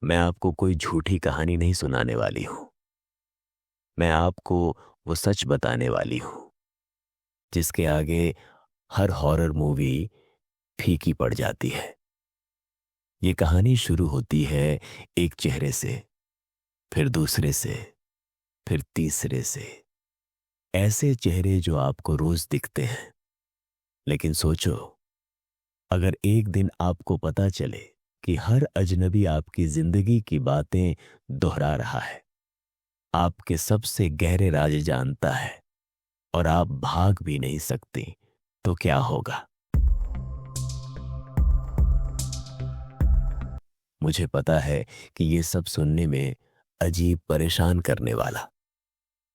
मैं आपको कोई झूठी कहानी नहीं सुनाने वाली हूं। मैं आपको वो सच बताने वाली हूं जिसके आगे हर हॉरर मूवी फीकी पड़ जाती है। ये कहानी शुरू होती है एक चेहरे से, फिर दूसरे से, फिर तीसरे से। ऐसे चेहरे जो आपको रोज दिखते हैं। लेकिन सोचो, अगर एक दिन आपको पता चले कि हर अजनबी आपकी जिंदगी की बातें दोहरा रहा है, आपके सबसे गहरे राज जानता है और आप भाग भी नहीं सकती, तो क्या होगा? मुझे पता है कि ये सब सुनने में अजीब, परेशान करने वाला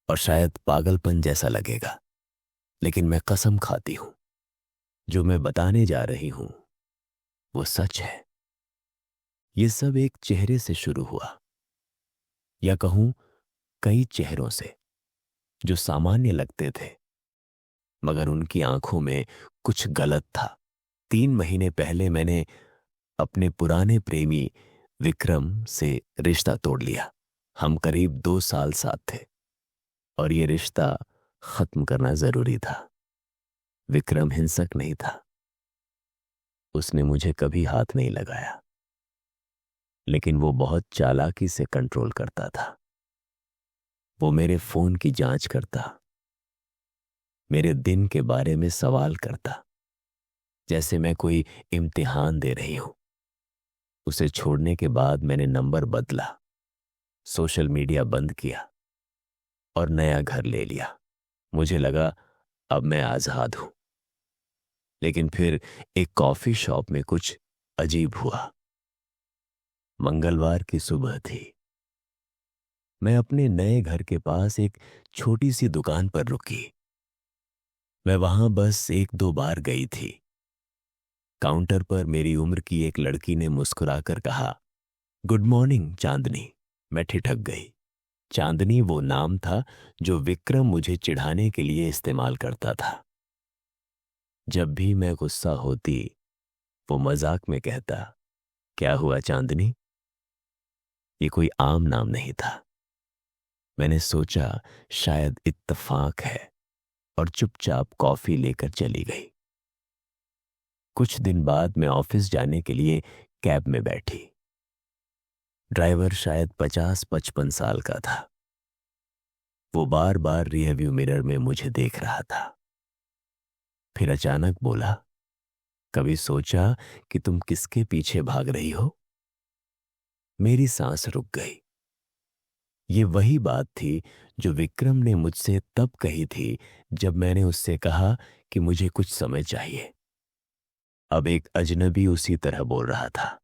और शायद पागलपन जैसा लगेगा, लेकिन मैं कसम खाती हूं, जो मैं बताने जा रही हूं वो सच है। ये सब एक चेहरे से शुरू हुआ, या कहूं कई चेहरों से, जो सामान्य लगते थे, मगर उनकी आंखों में कुछ गलत था। 3 महीने पहले मैंने अपने पुराने प्रेमी विक्रम से रिश्ता तोड़ लिया। हम करीब 2 साल साथ थे और ये रिश्ता खत्म करना जरूरी था। विक्रम हिंसक नहीं था, उसने मुझे कभी हाथ नहीं लगाया, लेकिन वो बहुत चालाकी से कंट्रोल करता था। वो मेरे फोन की जांच करता, मेरे दिन के बारे में सवाल करता, जैसे मैं कोई इम्तिहान दे रही हूं। उसे छोड़ने के बाद मैंने नंबर बदला, सोशल मीडिया बंद किया और नया घर ले लिया। मुझे लगा अब मैं आजाद हूं। लेकिन फिर एक कॉफी शॉप में कुछ अजीब हुआ। मंगलवार की सुबह थी। मैं अपने नए घर के पास एक छोटी सी दुकान पर रुकी। मैं वहां बस 1-2 बार गई थी। काउंटर पर मेरी उम्र की एक लड़की ने मुस्कुराकर कहा, गुड मॉर्निंग चांदनी। मैं ठिठक गई। चांदनी वो नाम था जो विक्रम मुझे चिढ़ाने के लिए इस्तेमाल करता था। जब भी मैं गुस्सा होती, वो मजाक में कहता, क्या हुआ चांदनी? ये कोई आम नाम नहीं था। मैंने सोचा शायद इत्तेफाक है और चुपचाप कॉफी लेकर चली गई। कुछ दिन बाद मैं ऑफिस जाने के लिए कैब में बैठी। ड्राइवर शायद 50-55 साल का था। वो बार बार रियरव्यू मिरर में मुझे देख रहा था। फिर अचानक बोला, कभी सोचा कि तुम किसके पीछे भाग रही हो? मेरी सांस रुक गई। ये वही बात थी जो विक्रम ने मुझसे तब कही थी जब मैंने उससे कहा कि मुझे कुछ समय चाहिए। अब एक अजनबी उसी तरह बोल रहा था।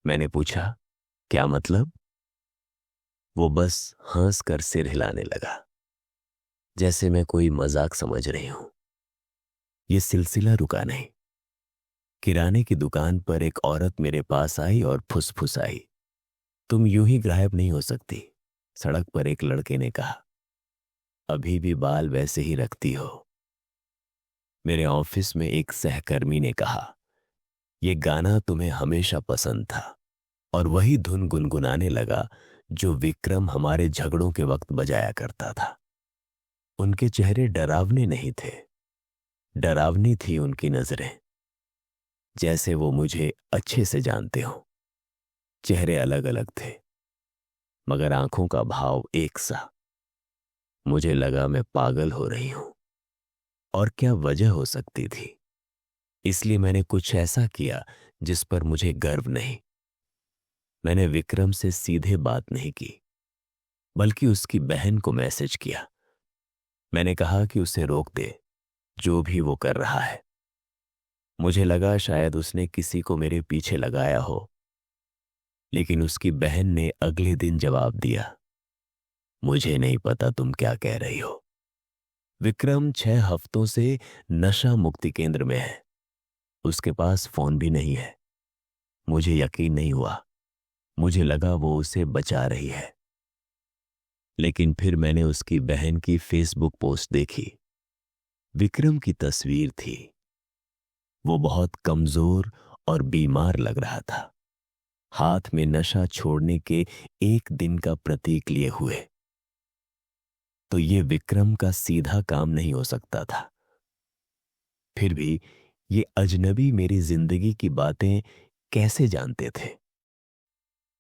मैंने पूछा, क्या मतलब? वो बस हंस कर सिर हिलाने लगा, जैसे मैं कोई मजाक समझ रही हूं। ये सिलसिला रुका नहीं। किराने की दुकान पर एक औरत मेरे पास आई और फुसफुसाई, तुम यूं ही गायब नहीं हो सकती। सड़क पर एक लड़के ने कहा, अभी भी बाल वैसे ही रखती हो। मेरे ऑफिस में एक सहकर्मी ने कहा, ये गाना तुम्हें हमेशा पसंद था, और वही धुन गुनगुनाने लगा जो विक्रम हमारे झगड़ों के वक्त बजाया करता था। उनके चेहरे डरावने नहीं थे, डरावनी थी उनकी नजरें, जैसे वो मुझे अच्छे से जानते हो। चेहरे अलग अलग थे, मगर आंखों का भाव एक सा। मुझे लगा मैं पागल हो रही हूं, और क्या वजह हो सकती थी। इसलिए मैंने कुछ ऐसा किया जिस पर मुझे गर्व नहीं। मैंने विक्रम से सीधे बात नहीं की, बल्कि उसकी बहन को मैसेज किया। मैंने कहा कि उसे रोक दे, जो भी वो कर रहा है। मुझे लगा शायद उसने किसी को मेरे पीछे लगाया हो, लेकिन उसकी बहन ने अगले दिन जवाब दिया, मुझे नहीं पता तुम क्या कह रही हो। विक्रम 6 हफ्तों से नशा मुक्ति केंद्र में है। उसके पास फोन भी नहीं है। मुझे यकीन नहीं हुआ। मुझे लगा वो उसे बचा रही है। लेकिन फिर मैंने उसकी बहन की फेसबुक पोस्ट देखी। विक्रम की तस्वीर थी। वो बहुत कमजोर और बीमार लग रहा था। हाथ में नशा छोड़ने के एक दिन का प्रतीक लिए हुए। तो ये विक्रम का सीधा काम नहीं हो सकता था। फिर भी ये अजनबी मेरी जिंदगी की बातें कैसे जानते थे?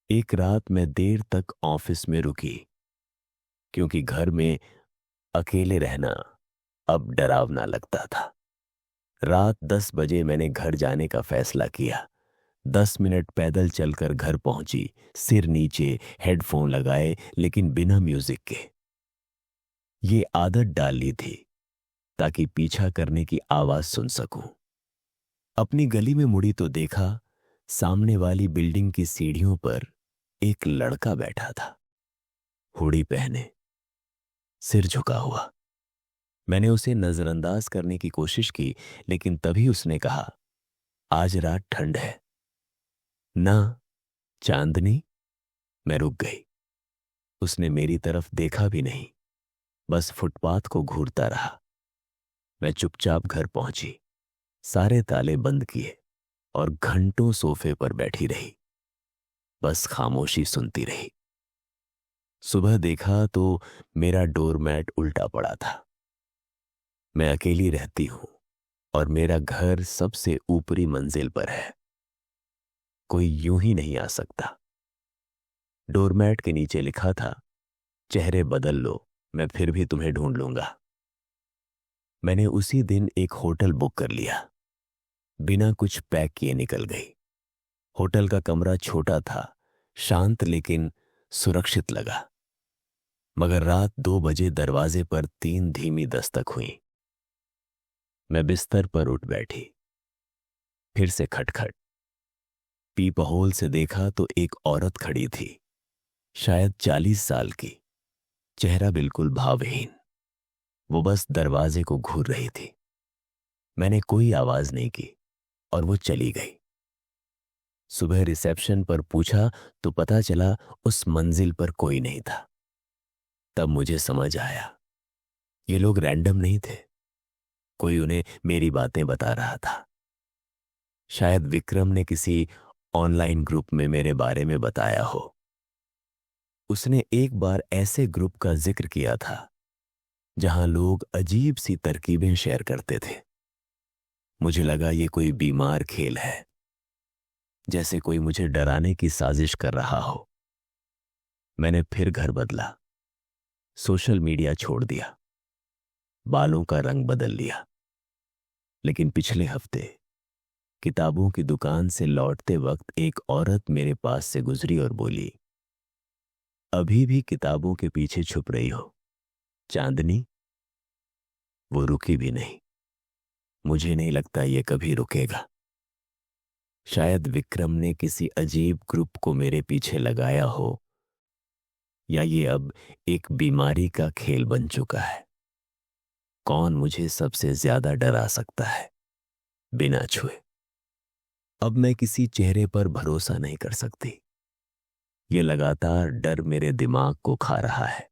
एक रात मैं देर तक ऑफिस में रुकी, क्योंकि घर में अकेले रहना अब डरावना लगता था। रात 10 बजे मैंने घर जाने का फैसला किया। 10 मिनट पैदल चलकर घर पहुंची, सिर नीचे, हेडफोन लगाए, लेकिन बिना म्यूजिक के। ये आदत डाल ली थी ताकि पीछा करने की आवाज सुन सकूं। अपनी गली में मुड़ी तो देखा, सामने वाली बिल्डिंग की सीढ़ियों पर एक लड़का बैठा था, हुडी पहने, सिर झुका हुआ। मैंने उसे नजरअंदाज करने की कोशिश की, लेकिन तभी उसने कहा, आज रात ठंड है ना चांदनी। मैं रुक गई। उसने मेरी तरफ देखा भी नहीं, बस फुटपाथ को घूरता रहा। मैं चुपचाप घर पहुंची, सारे ताले बंद किए और घंटों सोफे पर बैठी रही, बस खामोशी सुनती रही। सुबह देखा तो मेरा डोरमैट उल्टा पड़ा था। मैं अकेली रहती हूं और मेरा घर सबसे ऊपरी मंजिल पर है। कोई यूं ही नहीं आ सकता। डोरमैट के नीचे लिखा था, चेहरे बदल लो, मैं फिर भी तुम्हें ढूंढ लूंगा। मैंने उसी दिन एक होटल बुक कर लिया। बिना कुछ पैक किए निकल गई। होटल का कमरा छोटा था, शांत लेकिन सुरक्षित लगा। मगर रात 2 बजे दरवाजे पर 3 धीमी दस्तक हुई। मैं बिस्तर पर उठ बैठी। फिर से खटखट। पीपहोल से देखा तो एक औरत खड़ी थी, शायद 40 साल की, चेहरा बिल्कुल भावहीन। वो बस दरवाजे को घूर रही थी। मैंने कोई आवाज नहीं की और वो चली गई। सुबह रिसेप्शन पर पूछा तो पता चला उस मंजिल पर कोई नहीं था। तब मुझे समझ आया, ये लोग रैंडम नहीं थे। कोई उन्हें मेरी बातें बता रहा था। शायद विक्रम ने किसी ऑनलाइन ग्रुप में मेरे बारे में बताया हो। उसने एक बार ऐसे ग्रुप का जिक्र किया था जहां लोग अजीब सी तरकीबें शेयर करते थे। मुझे लगा ये कोई बीमार खेल है, जैसे कोई मुझे डराने की साजिश कर रहा हो। मैंने फिर घर बदला, सोशल मीडिया छोड़ दिया, बालों का रंग बदल लिया। लेकिन पिछले हफ्ते किताबों की दुकान से लौटते वक्त एक औरत मेरे पास से गुजरी और बोली, अभी भी किताबों के पीछे छुप रही हो चांदनी? वो रुकी भी नहीं। मुझे नहीं लगता ये कभी रुकेगा। शायद विक्रम ने किसी अजीब ग्रुप को मेरे पीछे लगाया हो, या ये अब एक बीमारी का खेल बन चुका है। कौन मुझे सबसे ज्यादा डरा सकता है बिना छुए? अब मैं किसी चेहरे पर भरोसा नहीं कर सकती। ये लगातार डर मेरे दिमाग को खा रहा है।